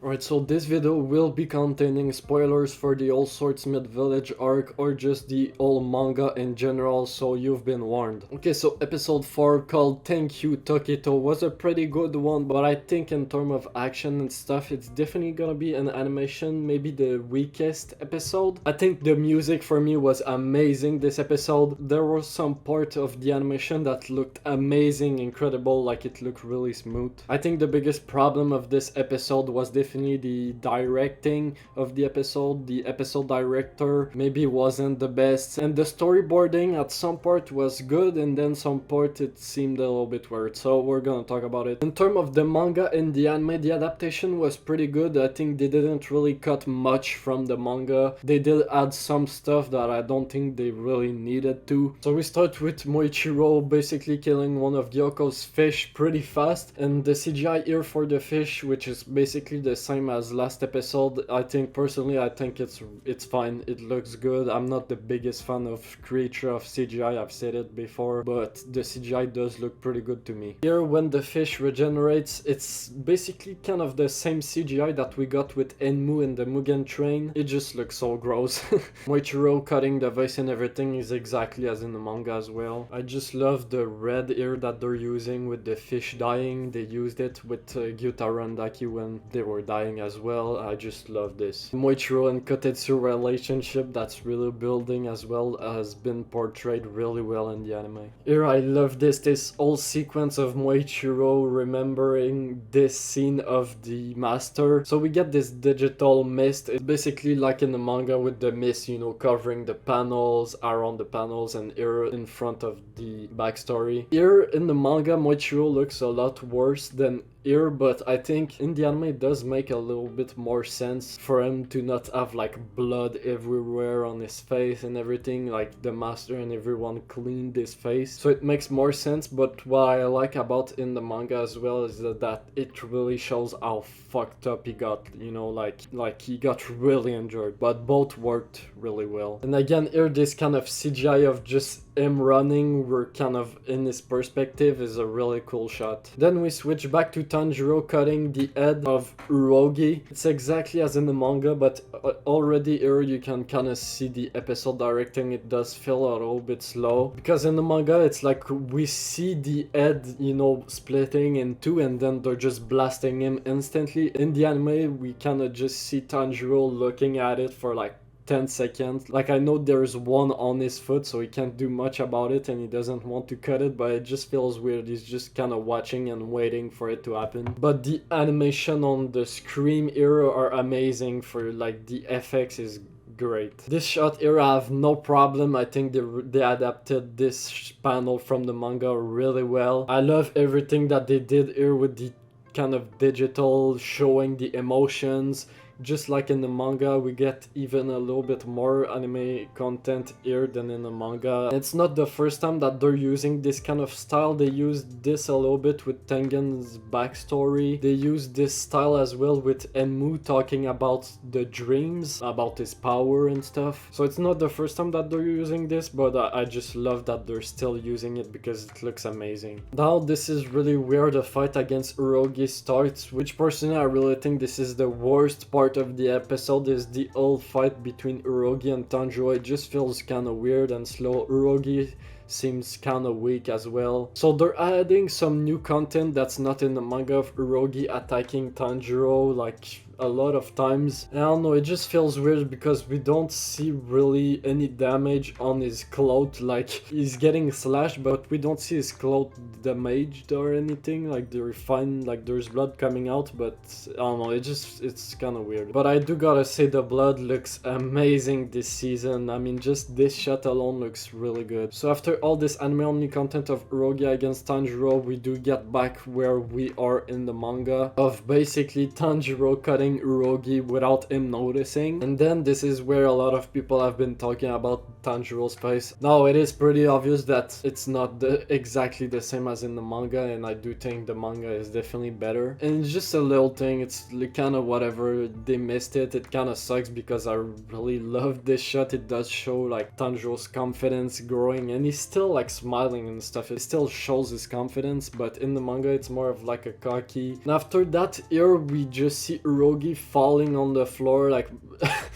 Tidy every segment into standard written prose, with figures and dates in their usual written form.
Alright, so this video will be containing spoilers for the old Swordsmith Village arc or just the old manga in general, so you've been warned. Okay, so episode 4 called Thank You Tokito was a pretty good one, but I think in terms of action and stuff, it's definitely gonna be an animation, maybe the weakest episode. I think the music for me was amazing this episode. There was some part of the animation that looked amazing, incredible, like it looked really smooth. I think the biggest problem of this episode was definitely the directing of the episode. The episode director maybe wasn't the best, and the storyboarding at some part was good, and then some part it seemed a little bit weird, so we're gonna talk about it. In terms of the manga and the anime, the adaptation was pretty good. I think they didn't really cut much from the manga. They did add some stuff that I don't think they really needed to. So we start with Muichiro basically killing one of Gyoko's fish pretty fast, and the CGI here for the fish, which is basically the same as last episode. I think personally, I think it's fine. It looks good. I'm not the biggest fan of creature of CGI, I've said it before, but the CGI does look pretty good to me. Here, when the fish regenerates, it's basically kind of the same CGI that we got with Enmu in the Mugen Train. It just looks so gross. Muichiro cutting the voice and everything is exactly as in the manga as well. I just love the red here that they're using with the fish dying. They used it with Gyutaro and Daki when they were dying as well. I just love this. Muichiro and Kotetsu relationship that's really building as well has been portrayed really well in the anime. Here I love this whole sequence of Muichiro remembering this scene of the master. So we get this digital mist. It's basically like in the manga with the mist, you know, covering the panels, around the panels, and here in front of the backstory. Here in the manga, Muichiro looks a lot worse than here, but I think in the anime it does make a little bit more sense for him to not have like blood everywhere on his face and everything, like the master and everyone cleaned his face, so it makes more sense. But what I like about in the manga as well is that it really shows how fucked up he got, you know, like he got really injured, but both worked really well. And again, here this kind of CGI of just him running, we're kind of in his perspective, is a really cool shot. Then we switch back to Tanjiro cutting the head of Urogi. It's exactly as in the manga, but already here you can kind of see the episode directing. It does feel a little bit slow, because in the manga it's like we see the head, you know, splitting in two and then they're just blasting him instantly. In the anime we kind of just see Tanjiro looking at it for like 10 seconds. Like, I know there's one on his foot, so he can't do much about it and he doesn't want to cut it, but it just feels weird. He's just kind of watching and waiting for it to happen. But the animation on the scream era are amazing. For like the FX is great. This shot here I have no problem. I think they adapted this panel from the manga really well. I love everything that they did here with the kind of digital showing the emotions. Just like in the manga, we get even a little bit more anime content here than in the manga. It's not the first time that they're using this kind of style. They used this a little bit with Tengen's backstory. They used this style as well with Enmu talking about the dreams, about his power and stuff. So it's not the first time that they're using this, but I just love that they're still using it because it looks amazing. Now this is really where the fight against Urogi starts, which personally I really think this is the worst part of the episode. Is the whole fight between Urogi and Tanjiro. It just feels kind of weird and slow. Urogi seems kind of weak as well. So they're adding some new content that's not in the manga of Urogi attacking Tanjiro like a lot of times. I don't know, it just feels weird because we don't see really any damage on his cloth. Like, he's getting slashed, but we don't see his cloth damaged or anything. Like, they're fine, like there's blood coming out, but I don't know, it's kind of weird. But I do gotta say the blood looks amazing this season. I mean, just this shot alone looks really good. So after all this anime only content of Urogi against Tanjiro, we do get back where we are in the manga of basically Tanjiro cutting Urogi without him noticing. And then this is where a lot of people have been talking about Tanjiro's face. Now it is pretty obvious that it's not exactly the same as in the manga, and I do think the manga is definitely better. And it's just a little thing, it's kind of whatever, they missed it. It kind of sucks because I really love this shot. It does show like Tanjiro's confidence growing, and he's still like smiling and stuff. It still shows his confidence, but in the manga it's more of like a cocky. And after that, here we just see Urogi falling on the floor. Like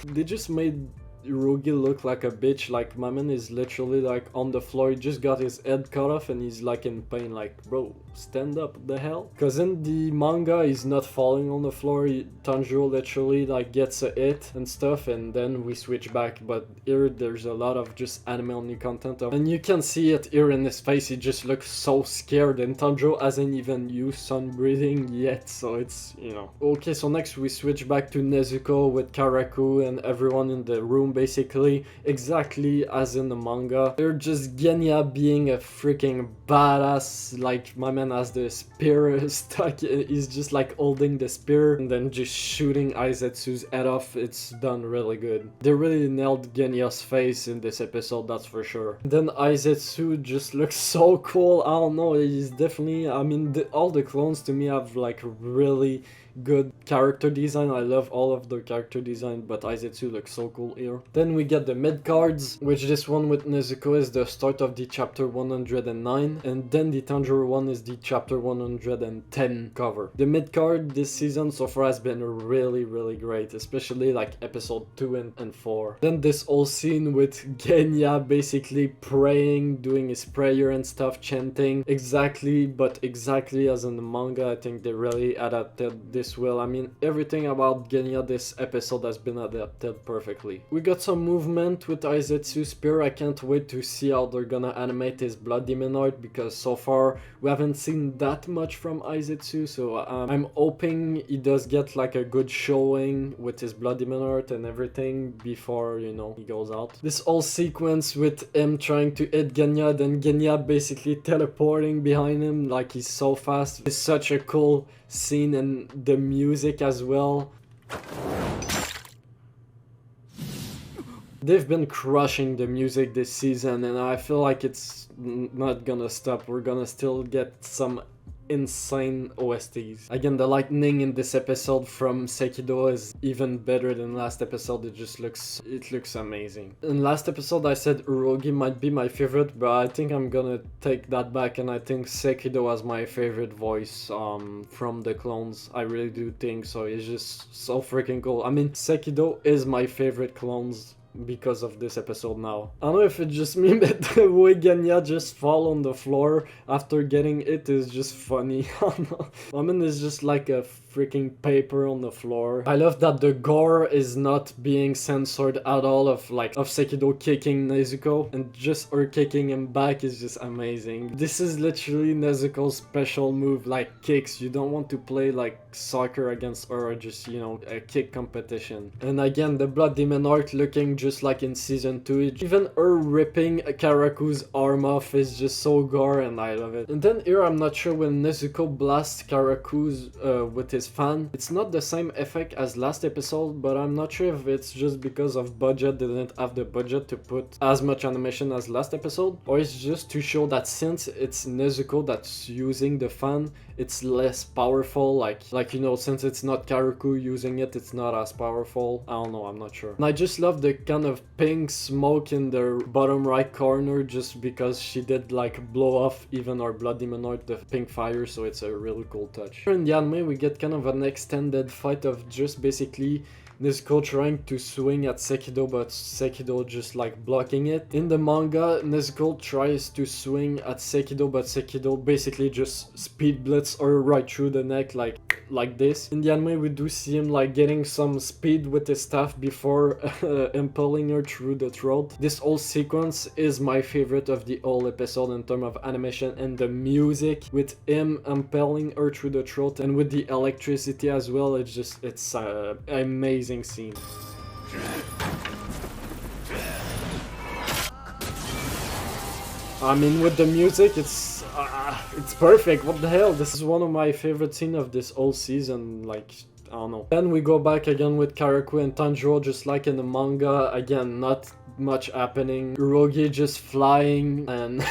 they just made Urogi look like a bitch. Like my man is literally like on the floor. He just got his head cut off and he's like in pain. Like, bro, stand up, what the hell? Because in the manga he's not falling on the floor. Tanjiro literally like gets a hit and stuff, and then we switch back. But here there's a lot of just anime only content and you can see it here in his face. He just looks so scared, and Tanjiro hasn't even used sun breathing yet, so it's, you know. Okay, so next we switch back to Nezuko with Karaku and everyone in the room, basically exactly as in the manga. They're just Genya being a freaking badass. Like my man has the spear stuck, he's just like holding the spear and then just shooting Aizetsu's head off. It's done really good. They really nailed Genya's face in this episode, that's for sure. Then Aizetsu just looks so cool. I don't know, he's definitely, I mean, all the clones to me have like really good character design. I love all of their character design, but Aizetsu looks so cool here. Then we get the mid cards, which this one with Nezuko is the start of the chapter 109, and then the Tanjiro one is the chapter 110 cover. The mid card this season so far has been really great, especially like episode 2 and 4. Then this whole scene with Genya basically praying, doing his prayer and stuff, chanting exactly as in the manga. I think they really adapted this well. I mean, everything about Genya this episode has been adapted perfectly. We got some movement with Aizetsu's spear. I can't wait to see how they're gonna animate his blood demon art, because so far we haven't seen that much from Aizetsu, so I'm hoping he does get like a good showing with his blood demon art and everything before, you know, he goes out. This whole sequence with him trying to hit Genya, then Genya basically teleporting behind him like he's so fast. It's such a cool scene, and the music as well. They've been crushing the music this season, and I feel like it's not gonna stop. We're gonna still get some insane OSTs. Again, the lightning in this episode from Sekido is even better than last episode. It looks amazing. In last episode I said Urogi might be my favorite, but I think I'm gonna take that back, and I think Sekido was my favorite voice from the clones. I really do think so. It's just so freaking cool. I mean, Sekido is my favorite clones because of this episode now. I don't know if it's just me, but the way Genya just fall on the floor after getting it is just funny. I don't know. I mean, it's just like a freaking paper on the floor. I love that the gore is not being censored at all of Sekido kicking Nezuko, and just her kicking him back is just amazing. This is literally Nezuko's special move, like kicks. You don't want to play like soccer against her, or just, you know, a kick competition. And again, the blood demon art looking just like in season 2. Even her ripping Karaku's arm off is just so gore, and I love it. And then here I'm not sure when Nezuko blasts Karaku's with his fan. It's not the same effect as last episode, but I'm not sure if it's just because of budget. They didn't have the budget to put as much animation as last episode, or it's just to show that since it's Nezuko that's using the fan, it's less powerful. Like you know, since it's not Karaku using it, it's not as powerful. I don't know, I'm not sure. And I just love the kind of pink smoke in the bottom right corner, just because she did like blow off even our blood demon art, the pink fire, so it's a really cool touch. In the anime we get kind of an extended fight of just basically Nezuko trying to swing at Sekido, but Sekido just like blocking it. In the manga, Nezuko tries to swing at Sekido, but Sekido basically just speed blitz her right through the neck like this. In the anime we do see him like getting some speed with his staff before impaling her through the throat. This whole sequence is my favorite of the whole episode in terms of animation, and the music with him impaling her through the throat and with the electricity as well. It's amazing scene. I mean, with the music, it's perfect. What the hell? This is one of my favorite scenes of this whole season. Like, I don't know. Then we go back again with Karaku and Tanjiro, just like in the manga. Again, not much happening. Urogi just flying and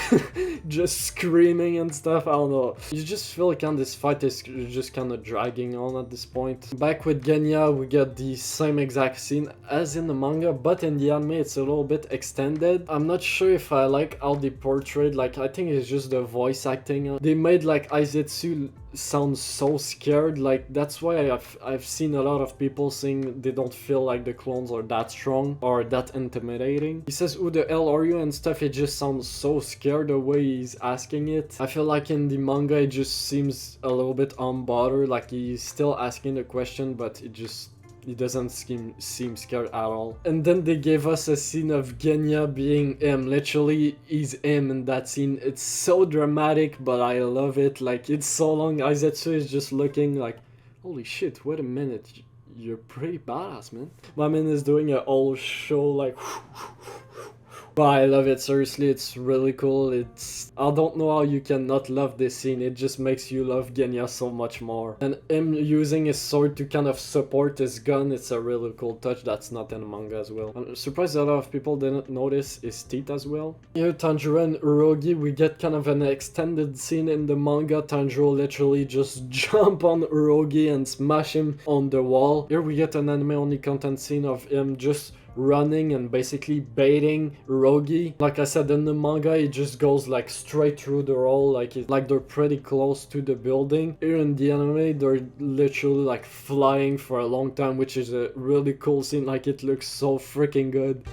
just screaming and stuff. I don't know. You just feel like this fight is just kind of dragging on at this point. Back with Genya, we get the same exact scene as in the manga, but in the anime it's a little bit extended. I'm not sure if I like how they portrayed, like I think it's just the voice acting. They made like Aizetsu sound so scared, like that's why I've seen a lot of people saying they don't feel like the clones are that strong or that intimidating. He says, "Who the hell are you?" and stuff. It just sounds so scared the way he's asking it. I feel like in the manga it just seems a little bit unbothered, like he's still asking the question, but he doesn't seem scared at all. And then they gave us a scene of Genya being him. Literally, he's him in that scene. It's so dramatic, but I love it. Like, it's so long. Aizetsu is just looking like, holy shit, wait a minute. You're pretty badass, man. My man is doing a whole show like... But I love it, seriously, it's really cool. I don't know how you can not love this scene, it just makes you love Genya so much more. And him using his sword to kind of support his gun, it's a really cool touch that's not in the manga as well. I'm surprised a lot of people didn't notice his teeth as well. Here, Tanjiro and Urogi, we get kind of an extended scene in the manga. Tanjiro literally just jump on Urogi and smash him on the wall. Here we get an anime only content scene of him just running and basically baiting Urogi. Like I said, in the manga it just goes like straight through the wall, like they're pretty close to the building. Here in the anime they're literally like flying for a long time, which is a really cool scene. Like, it looks so freaking good.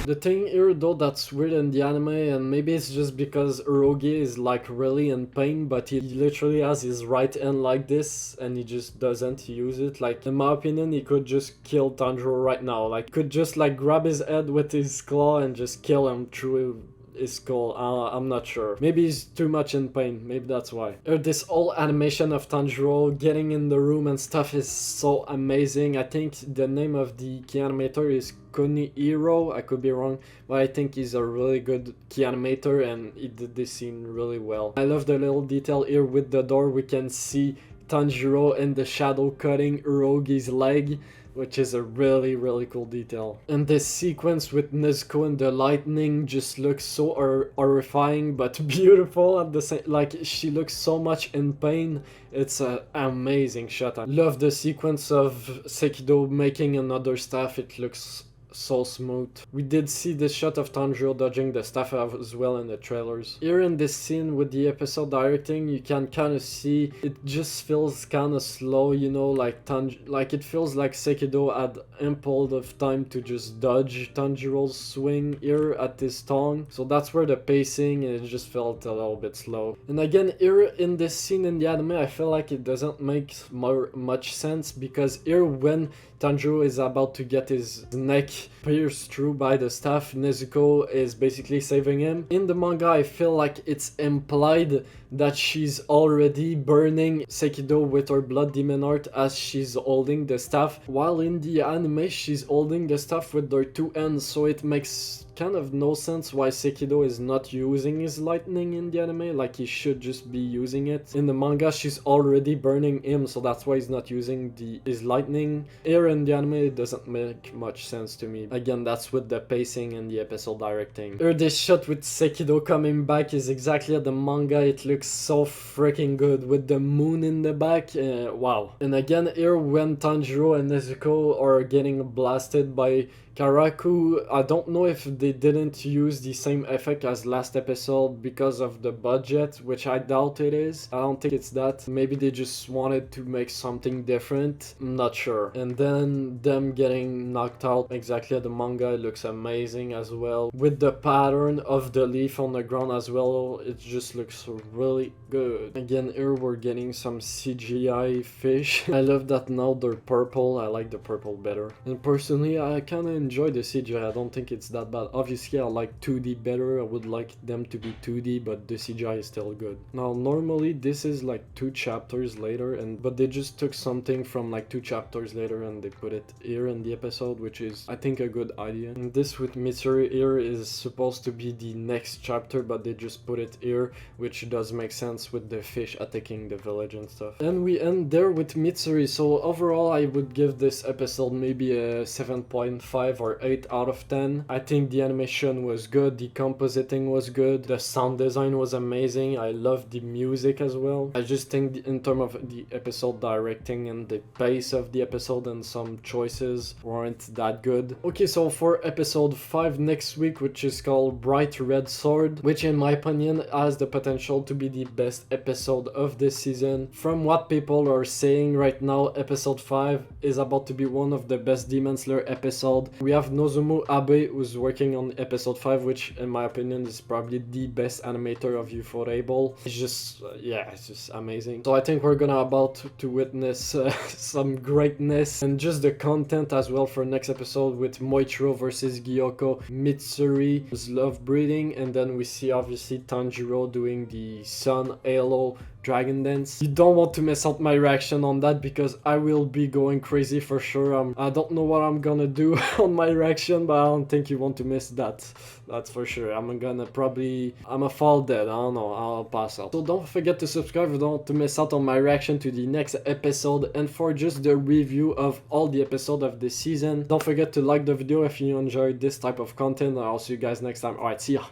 The thing here though that's weird in the anime, and maybe it's just because Urogi is like really in pain, but he literally has his right hand like this and he just doesn't use it. Like, in my opinion, he could just kill Tanjiro right now. Like, could just like grab his head with his claw and just kill him through his skull. I'm not sure. Maybe he's too much in pain. Maybe that's why. This whole animation of Tanjiro getting in the room and stuff is so amazing. I think the name of the key animator is Kunihiro. I could be wrong, but I think he's a really good key animator and he did this scene really well. I love the little detail here with the door. We can see Tanjiro in the shadow cutting Urogi's leg, which is a really cool detail. And this sequence with Nezuko and the lightning just looks so horrifying but beautiful at the same. Like, she looks so much in pain. It's an amazing shot. I love the sequence of Sekido making another staff. It looks so smooth. We did see this shot of Tanjiro dodging the staff as well in the trailers. Here in this scene with the episode directing, you can kind of see it just feels kind of slow, you know, like it feels like Sekido had ample of time to just dodge Tanjiro's swing here at his tongue. So that's where the pacing, it just felt a little bit slow. And again, here in this scene in the anime, I feel like it doesn't make much sense, because here when Tanjiro is about to get his neck pierced through by the staff, Nezuko is basically saving him. In the manga, I feel like it's implied that she's already burning Sekido with her blood demon heart as she's holding the staff, while in the anime she's holding the staff with her two hands, so it makes kind of no sense why Sekido is not using his lightning in the anime. Like, he should just be using it. In the manga she's already burning him, so that's why he's not using his lightning. Here in the anime it doesn't make much sense to me. Again, that's with the pacing and the episode directing. Here this shot with Sekido coming back is exactly at the manga. It looks so freaking good with the moon in the back. Wow. And again here when Tanjiro and Nezuko are getting blasted by karaku, I don't know if they didn't use the same effect as last episode because of the budget, which I doubt it is. I don't think it's that. Maybe they just wanted to make something different. I'm not sure. And then them getting knocked out exactly at the manga, it looks amazing as well. With the pattern of the leaf on the ground as well, it just looks really good. Again, here we're getting some CGI fish. I love that now they're purple. I like the purple better. And personally, I kind of enjoy the CGI. I don't think it's that bad. obviously I like 2D better. I would like them to be 2D, but the CGI is still good. Now normally this is like 2 chapters later, but they just took something from like 2 chapters later and they put it here in the episode, which is I think a good idea. And this with Mitsuri here is supposed to be the next chapter, but they just put it here, which does make sense with the fish attacking the village and stuff. And we end there with Mitsuri. So overall I would give this episode maybe a 7.5 or 8 out of 10. I think the animation was good, the compositing was good, the sound design was amazing, I love the music as well. I just think in terms of the episode directing and the pace of the episode and some choices weren't that good. Okay, so for episode 5 next week, which is called Bright Red Sword, which in my opinion has the potential to be the best episode of this season. From what people are saying right now, episode 5 is about to be one of the best Demon Slayer episode. We have Nozomu Abe who's working on episode 5, which in my opinion is probably the best animator of Ufotable. It's just yeah, it's just amazing. So I think we're gonna about to witness some greatness and just the content as well for next episode with Muichiro versus Gyoko, Mitsuri's love breeding, and then we see obviously Tanjiro doing the Sun Halo Dragon Dance. You don't want to miss out my reaction on that because I will be going crazy for sure. I don't know what I'm gonna do on my reaction, but I don't think you want to miss that. That's for sure. I'ma fall dead. I don't know. I'll pass out. So don't forget to subscribe if you don't want to miss out on my reaction to the next episode and for just the review of all the episodes of this season. Don't forget to like the video if you enjoyed this type of content, and I'll see you guys next time. Alright, see ya.